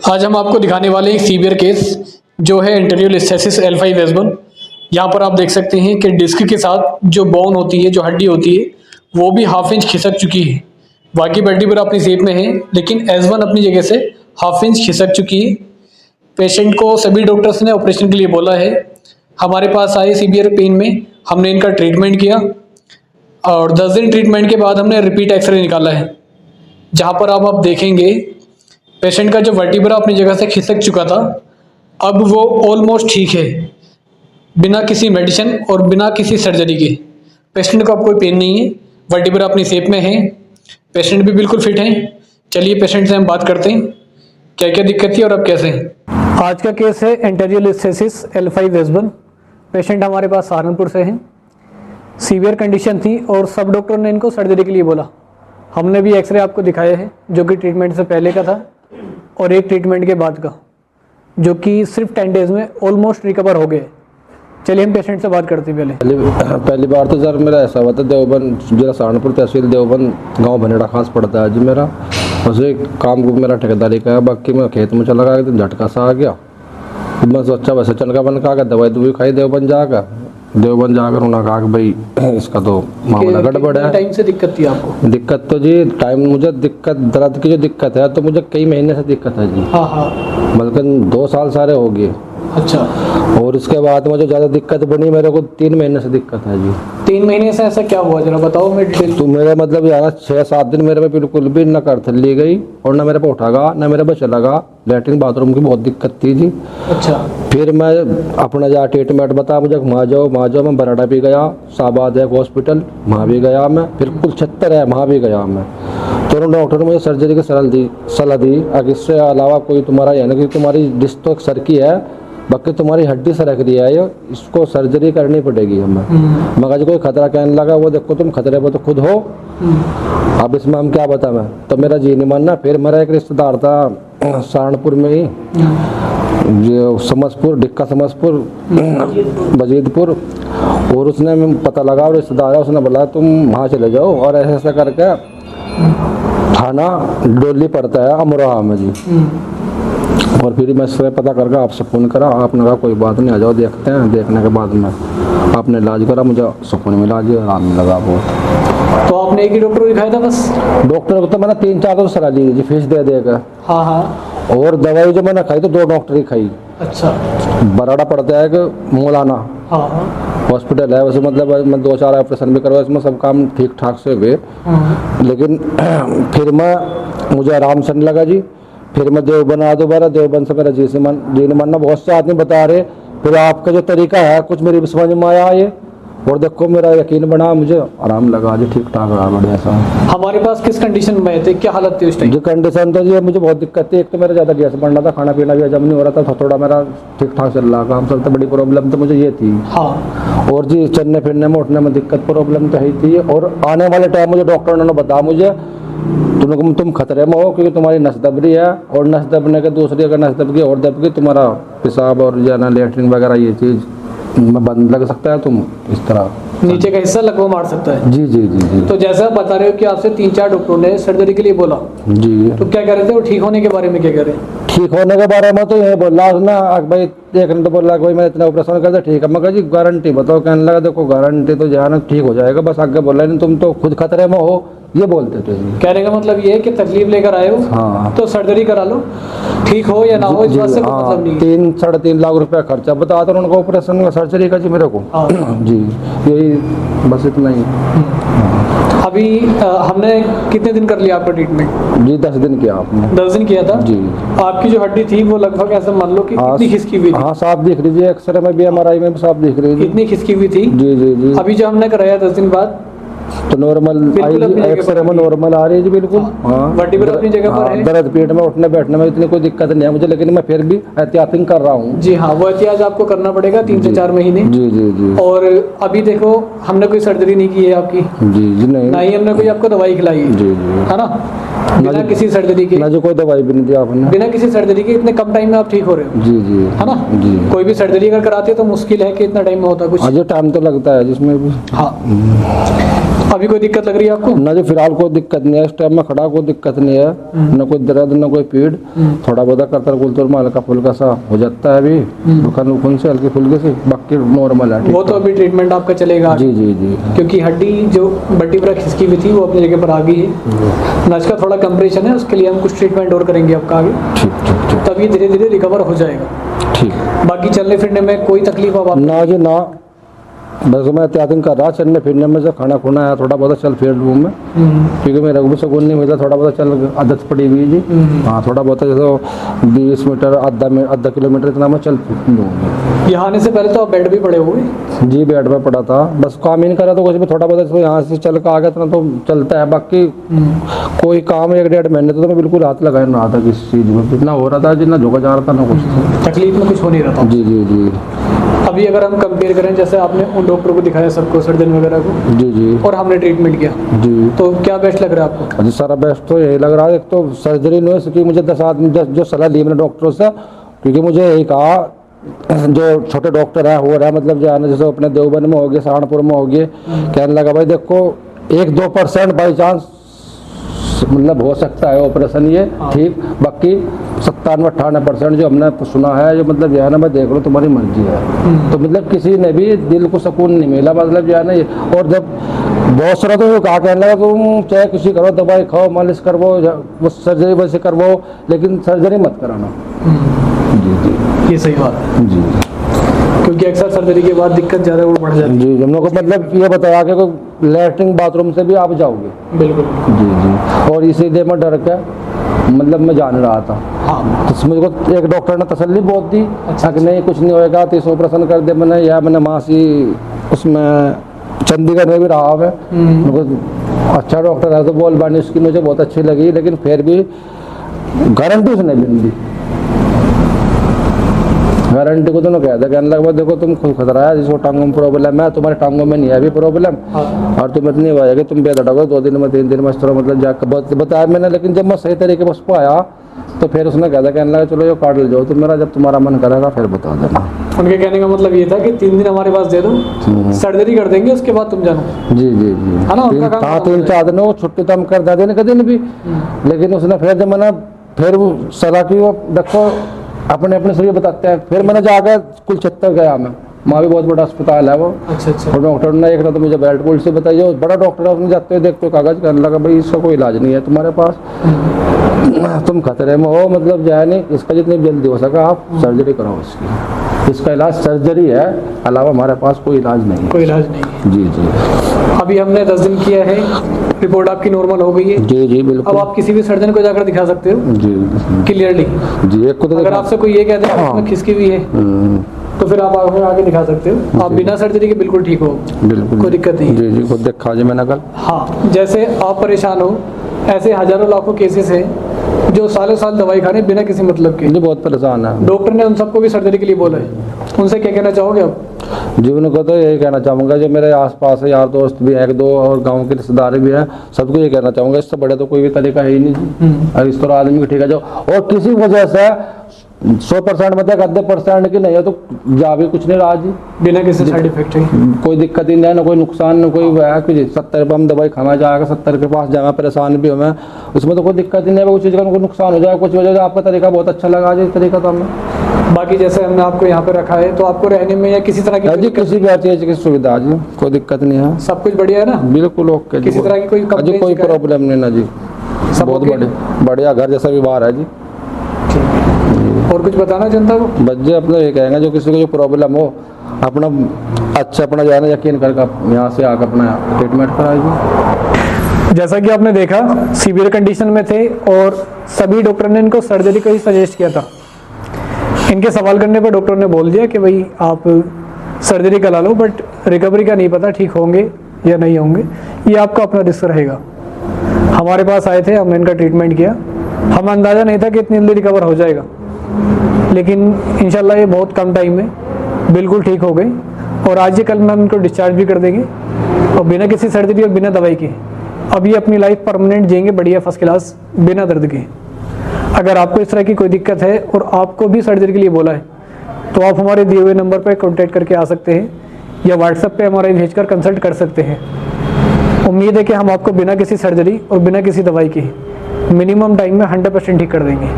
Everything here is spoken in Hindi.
आज हम आपको दिखाने वाले हैं एक सीवियर केस जो है एंटेरियोलिस्थेसिस L5S1। यहाँ पर आप देख सकते हैं कि डिस्क के साथ जो बोन होती है, जो हड्डी होती है, वो भी हाफ इंच खिसक चुकी है। बाकी वर्टिब्रा अपनी शेप में है, लेकिन S1 अपनी जगह से हाफ इंच खिसक चुकी है। पेशेंट को सभी डॉक्टर्स ने ऑपरेशन के लिए बोला है। हमारे पास आए सीवियर पेन में, हमने इनका ट्रीटमेंट किया और 10 दिन ट्रीटमेंट के बाद हमने रिपीट एक्सरे निकाला है, जहाँ पर अब आप देखेंगे पेशेंट का जो वर्टिब्रा अपनी जगह से खिसक चुका था, अब वो ऑलमोस्ट ठीक है, बिना किसी मेडिसिन और बिना किसी सर्जरी के। पेशेंट को अब कोई पेन नहीं है, वर्टिब्रा अपनी शेप में है, पेशेंट भी बिल्कुल फिट हैं। चलिए पेशेंट से हम बात करते हैं, क्या क्या दिक्कत थी और अब कैसे हैं। आज का केस है एंटेरियोलिस्थेसिस L5S1। पेशेंट हमारे पास सहारनपुर से हैं। सीवियर कंडीशन थी और सब डॉक्टर ने इनको सर्जरी के लिए बोला। हमने भी एक्सरे आपको दिखाए हैं, जो कि ट्रीटमेंट से पहले का था और एक ट्रीटमेंट के बाद का, जो कि सिर्फ 10 डेज में ऑलमोस्ट रिकवर हो गए। चलिए हम पेशेंट से बात करते हैं। पहली बार तो सर मेरा ऐसा हुआ था, देवबंद जिला सहारनपुर तहसील देवबंद गांव भनेड़ा खास पड़ता है जी मेरा। उसे काम को मेरा ठेकेदारी का है, बाकी मैं खेत में चला गया, एकदम झटका सा आ गया। बस अच्छा वैसे चनका बन का दवाई खाई देवबंद जाकर उन्होंने कहा कि भाई इसका तो मामला गड़बड़ है। टाइम से दिक्कत थी आपको? दिक्कत तो जी टाइम मुझे दर्द की जो दिक्कत है तो मुझे कई महीने से दिक्कत है जी। हाँ। बल्कि 2 साल सारे हो गए। अच्छा। और उसके बाद मुझे ज़्यादा दिक्कत बनी, मेरे को 3 महीने से दिक्कत है जी। 3 महीने से ऐसा क्या हुआ, जरा बताओ मैं डिटेल। तो मेरा मतलब यार 6-7 दिन मेरे में बिल्कुल भी न कर ली गई और न मेरे पे उठागा न मेरे पे चलागा। लैट्रिन बाथरूम की बहुत दिक्कत थी जी। अच्छा। फिर मैं अपना जहाँ ट्रीटमेंट बता मुझे वहाँ जाओ मैं बराड़ा भी गया, शाहबाद है हॉस्पिटल, वहाँ भी गया मैं, फिर कुलछत्तर है वहाँ भी गया मैं। तो डॉक्टर ने मुझे सर्जरी की सलाह दी। अगर इससे अलावा कोई तुम्हारा यानी कि तुम्हारी डिस्क तो सर की है, बाकी तुम्हारी हड्डी सरक रही है, ये इसको सर्जरी करनी पड़ेगी हमें। मगर कोई खतरा कहने लगा, वो देखो तुम खतरे पर तो खुद हो, अब इसमें हम क्या बता। मैं तो मेरा जी नहीं मानना। फिर मेरा एक रिश्तेदार था सहारनपुर में ही, जो समझपुर डिक्का समझपुर बजीदपुर, और उसने पता लगा और रिश्तेदार है, उसने बोला तुम वहाँ चले जाओ और ऐसे ऐसा करके थाना डोली पड़ता है अमरोहा में जी। और फिर मैं स्वयं पता करके आपसे फ़ोन करा, आपने कहा कोई बात नहीं, आ जाओ देखते हैं। देखने के बाद में आपने इलाज करा, मुझे सुकून मिला जी, आराम लगा बहुत। तो आपने एक ही डॉक्टर को दिखाया था बस? डॉक्टर को तो मैंने 3-4 तो सलाह ली जी, फीस दे देकर। हाँ। और दवाई जो मैंने खाई तो 2 डॉक्टर ही खाई। अच्छा। बराड़ा पड़ता है कि मौलाना हॉस्पिटल है, वैसे मतलब मैं 2-4 ऑपरेशन भी करवाया, इसमें सब काम ठीक ठाक से हुए। लेकिन फिर मुझे आराम से नहीं लगा जी। फिर मैं देवबंद आ दोबारा, देवबंद से मेरा जी नहीं मानना, बहुत से आदमी बता रहे। फिर आपका जो तरीका है कुछ मेरी समझ में आया ये, और देखो मेरा यकीन बना, मुझे आराम लगा जी, ठीक ठाक रहा बढ़िया सा। हमारे पास किस कंडीशन में थे, क्या हालत थी उस टाइम? जो कंडीशन तो जी मुझे बहुत दिक्कत थी। एक तो मेरा ज़्यादा गैस बढ़ रहा था, खाना पीना भी हजम नहीं हो रहा था, थोड़ा मेरा ठीक ठाक चल रहा, काम चलता। बड़ी प्रॉब्लम तो मुझे ये थी। हाँ। और जी चलने फिरने में उठने में दिक्कत प्रॉब्लम तो है थी। और आने वाले टाइम मुझे डॉक्टर ने बताया मुझे तुम खतरे में हो, क्योंकि तुम्हारी नस दब रही है, और नस दबने के दूसरी अगर नस दब गई और दब गई, तुम्हारा पेशाब और जो है ना लैट्रिन वगैरह ये चीज़ में बंद लग सकता है, तुम इस तरह नीचे का हिस्सा लकवा मार सकता है। जी जी जी जी। तो जैसा आप बता रहे हो कि आपसे 3-4 डॉक्टरों ने सर्जरी के लिए बोला जी, तो क्या कह रहे थे वो ठीक होने के बारे में? क्या कह रहे? ठीक होने के बारे में तो ये बोला ना भाई, एक ने तो बोला भाई मैं इतना ऑपरेशन कर दे, ठीक है। मैं कहा जी गारंटी बताओ, कहने लगा देखो गारंटी तो जो है ना ठीक हो जाएगा, बस आगे बोला नहीं तुम तो खुद खतरे में हो, ये बोलते थे। कहने का मतलब ये है कि तकलीफ लेकर आए हो, हाँ, तो सर्जरी करा लो, ठीक हो या ना हो इस बात से कोई मतलब नहीं। 3-3.5 लाख रुपया खर्चा बता दो उनको ऑपरेशन का, सर्जरी का जी मेरे को। जी यही बस इतना ही। अभी हमने कितने दिन कर लिया आपका ट्रीटमेंट? जी 10 दिन किया आपने। 10 दिन किया था जी। आपकी जो हड्डी थी वो लगभग ऐसा मान लो कि कितनी खिसकी हुई थी? हाँ साफ दिख रही थी, एक्सरे में भी MRI में भी साफ दिख रही थी, इतनी खिसकी हुई थी। जी जी जी। अभी जो हमने कराया 10 दिन बाद तो नॉर्मल एक्सरे में नॉर्मल आ रही है जी बिल्कुल। हाँ, वर्टिब्रा अपनी जगह पर है। दर्द पेट में उठने बैठने में इतनी कोई दिक्कत नहीं है मुझे, लेकिन मैं फिर भी एहतियात कर रहा हूँ। जी हाँ, वो एहतियात आपको करना पड़ेगा 3 से 4 महीने। जी जी जी। और अभी देखो हमने कोई सर्जरी नहीं की है आपकी। जी जी नहीं, ना ही हमने कोई आपको दवाई खिलाई है। जी जी, है ना? बिना किसी सर्जरी के, ना जो कोई दवाई भी नहीं दी आपने, बिना किसी सर्जरी के इतने कम टाइम में आप ठीक हो रहे हो। जी जी, है ना? जी। कोई भी सर्जरी अगर कराते तो मुश्किल है कि इतना टाइम में होता कुछ। जो टाइम तो लगता है जिसमें भी। हाँ। अभी कोई दिक्कत लग रही है आपको? ना जी फिलहाल कोई दिक्कत नहीं है, इस टाइम में खड़ा कोई दिक्कत नहीं है, ना कोई दर्द ना कोई पीड़। थोड़ा बहुत करतर गुलतुर में हल्का फुल्का सा हो जाता है अभी, दुकान से हल्की फुल्की से, बाकी नॉर्मल है। वो तो अभी ट्रीटमेंट आपका चलेगा जी जी जी, क्योंकि हड्डी जो बट्टी पर खिसकी हुई थी वो अपनी जगह पर आ गई है। नस का थोड़ा कंप्रेशन है, उसके लिए हम कुछ ट्रीटमेंट और करेंगे आपका आगे, ठीक ठीक ठीक, तब ये धीरे धीरे रिकवर हो जाएगा। ठीक। बाकी चलने फिरने में कोई तकलीफ अब आप? ना जी ना, बस मैं एहतियातन कर रहा चलने फिरने में, से खाना खुना है थोड़ा बहुत चल फिर लूँ मैं, क्योंकि मेरे को भी सुकून नहीं मिलता, थोड़ा बहुत चल आदत पड़ी हुई जी। हाँ थोड़ा बहुत जैसे 20 मीटर आधा किलोमीटर इतना मैं चल लूँगी। यहाँ आने से पहले तो आप बेड भी पड़े हुए? जी बेड पे पड़ा था, बस काम ही नहीं करा तो कुछ भी थोड़ा बहुत तो यहाँ से चल कर आ गया इतना तो चलता है, बाकी कोई काम 1-1.5 महीने तो मैं बिल्कुल हाथ लगाया ना था किसी चीज़ में, इतना हो रहा था जितना झोंका जा रहा था ना कुछ, तकलीफ में कुछ हो नहीं रहा था? जी जी जी। अभी अगर हम कंपेयर करें, जैसे आपने उन डॉक्टर को दिखाया सबको, सर्जन वगैरह को, जी जी, और हमने ट्रीटमेंट किया, जी तो क्या बेस्ट लग रहा है आपको? जी सारा बेस्ट तो यही लग रहा है। एक तो सर्जरी नहीं हो सकी, मुझे 10 आदमी जो सलाह ली मैंने डॉक्टरों से, क्योंकि मुझे यही कहा जो छोटे डॉक्टर है हो रहा है, मतलब जो है ना जैसे अपने देवबंद में हो गए, सहारनपुर में हो गए, कहने लगा भाई देखो 1-2% बाई चांस मतलब हो सकता है ऑपरेशन ये, ठीक, बाकी 97-98% जो हमने सुना है जो मतलब जो है ना मैं देख लो तुम्हारी मर्जी है। तो मतलब किसी ने भी दिल को सुकून नहीं मिला, मतलब जो है ना ये। और जब बहुत सारा तो कहा कहने लगा तुम चाहे किसी करो, दवाई खाओ, मालिश करवो, वो सर्जरी वैसे करवो, लेकिन सर्जरी मत कराना। जी जी, ये सही बात है जी, क्योंकि अक्सर सर्जरी के बाद दिक्कत ज़्यादा और बढ़ जाती है। जी हम लोग को मतलब ये बताया कि कोई लैट्रिन बाथरूम से भी आप जाओगे। बिल्कुल। जी जी, और इसीलिए मैं डर के मतलब मैं जान रहा था। हाँ, तो मुझको एक डॉक्टर ने तसल्ली बहुत दी, अच्छा, कि नहीं कुछ नहीं होएगा, तो इस ऑपरेशन कर दे मैंने, या मैंने मासी उसमें चंडीगढ़ में भी रहा है, अच्छा डॉक्टर है तो बोल बानी उसकी मुझे बहुत अच्छी लगी, लेकिन फिर भी गारंटी उसने भी दी, गारंटी को तो कह दिया, कहने लगा देखो तुम खुद खतरा है, जिसको टांगों में प्रॉब्लम है, तुम्हारे टांगों में नहीं है अभी प्रॉब्लम, और तुम इतनी हो जाएगी तुम बेद हटोगे 2 दिन में 3 दिन में इस तरह, मतलब जाकर बताया मैंने। लेकिन जब मैं सही तरीके से उस पर आया तो फिर उसने कहा था, कहने लगा चलो ये कार्ड ले जाओ तुम मेरा, जब तुम्हारा मन करेगा फिर बता देना। उनके कहने का मतलब ये था कि 3 दिन हमारे पास दे दो, सर्जरी कर देंगे, उसके बाद तुम जानो। जी जी जी, है ना, उनका काम हाँ 3-4 दिन वो छुट्टी तो हम कर देते नहीं कभी भी, लेकिन उसने फिर जब मैंने फिर वो सलाह की, वो देखो अपने अपने शरीर बताते हैं, फिर मैंने जाकर कुलछत्तर गया मैं, वहाँ भी बहुत बड़ा अस्पताल है वो। अच्छा। और डॉक्टर ने एक ना तो मुझे बेल्ट पुल से बताइए, बड़ा डॉक्टर है, उसने जाते हुए देखते कागज कहने लगा भाई इसका कोई इलाज नहीं है तुम्हारे पास, तुम खतरे में हो, मतलब जो है नहीं, इसका जितनी जल्दी हो सका आप सर्जरी कराओ इसकी, इसका इलाज सर्जरी है, अलावा हमारे पास कोई इलाज नहीं है। कोई इलाज नहीं? जी जी, अभी हमने 10 दिन किया है, रिपोर्ट आपकी नॉर्मल हो गई है? जी जी अब बिल्कुल। आप किसी भी सर्जन को जाकर दिखा सकते हो जी क्लियरली। जी, एक को तो अगर आपसे कोई ये कहते हैं इसमें खिसकी हुई है तो फिर आप आगे दिखा सकते हो, आप बिना सर्जरी के बिल्कुल ठीक हो, बिल्कुल कोई दिक्कत नहीं। जी जी, खुद देखा जी मैंने कल। हाँ, जैसे आप परेशान हो, ऐसे हजारों लाखों केसेस हैं जो सालों साल दवाई खाने बिना किसी मतलब के। जी बहुत परेशान है। डॉक्टर ने उन सबको भी सर्जरी के लिए बोला है, उनसे क्या कहना चाहोगे आप? जी उनको तो यही कहना चाहूँगा, जो मेरे आसपास है यार दोस्त भी हैं 1-2 और गांव के रिश्तेदार भी हैं, सबको ये कहना चाहूँगा इससे बड़े तो कोई भी तरीका है ही नहीं जी। और इस तरह आदमी को ठीक है जो, और किसी वजह से 100% मतलब 80% की नहीं है तो जा भी कुछ नहीं रहा जी, बिना किसी साइड इफेक्ट है, कोई दिक्कत ही नहीं है, ना कोई नुकसान, ना कोई है कुछ। 70 रुपये हम दवाई खाना जाएगा, 70 के पास जाएगा, परेशान भी हो मैं, उसमें तो कोई दिक्कत ही नहीं है, कुछ चीज़ का कोई नुकसान हो जाए कुछ वजह से। आपका तरीका बहुत अच्छा लगा जी, इस तरीका तो हमें। बाकी जैसे हमने आपको यहाँ पे रखा है तो आपको रहने में या किसी तरह की जी किसी भी चीज़ की सुविधा जी, कोई दिक्कत नहीं है, सब कुछ बढ़िया है ना? बिल्कुल ओके, किसी तरह की कोई जी कंप्लेंट कोई प्रॉब्लम नहीं ना जी, सब बहुत ओके? बढ़िया घर जैसा व्यवहार है जी। और कुछ बताना जनता को? बच्चे अपने ये कहेंगे जो किसी को जो प्रॉब्लम हो अपना अच्छा अपना जाना यकीन करके यहाँ से आकर अपना ट्रीटमेंट कराएगी। जैसा कि आपने देखा सीवियर कंडीशन में थे और सभी डॉक्टर ने इनको सर्जरी का ही सजेस्ट किया था। इनके सवाल करने पर डॉक्टर ने बोल दिया कि भाई आप सर्जरी करा लो, बट रिकवरी का नहीं पता ठीक होंगे या नहीं होंगे, ये आपका अपना रिस्क रहेगा। हमारे पास आए थे, हमने इनका ट्रीटमेंट किया, हमें अंदाज़ा नहीं था कि इतनी जल्दी रिकवर हो जाएगा, लेकिन इंशाल्लाह ये बहुत कम टाइम में बिल्कुल ठीक हो गए और आज ही कल में हम इनको डिस्चार्ज भी कर देंगे और बिना किसी सर्जरी और बिना दवाई के अब ये अपनी लाइफ परमानेंट जिएंगे बढ़िया फर्स्ट क्लास बिना दर्द के। अगर आपको इस तरह की कोई दिक्कत है और आपको भी सर्जरी के लिए बोला है तो आप हमारे दिए हुए नंबर पर कॉन्टैक्ट करके आ सकते हैं या व्हाट्सएप पे हमारा भेजकर कंसल्ट कर सकते हैं। उम्मीद है कि हम आपको बिना किसी सर्जरी और बिना किसी दवाई की मिनिमम टाइम में 100% ठीक कर देंगे।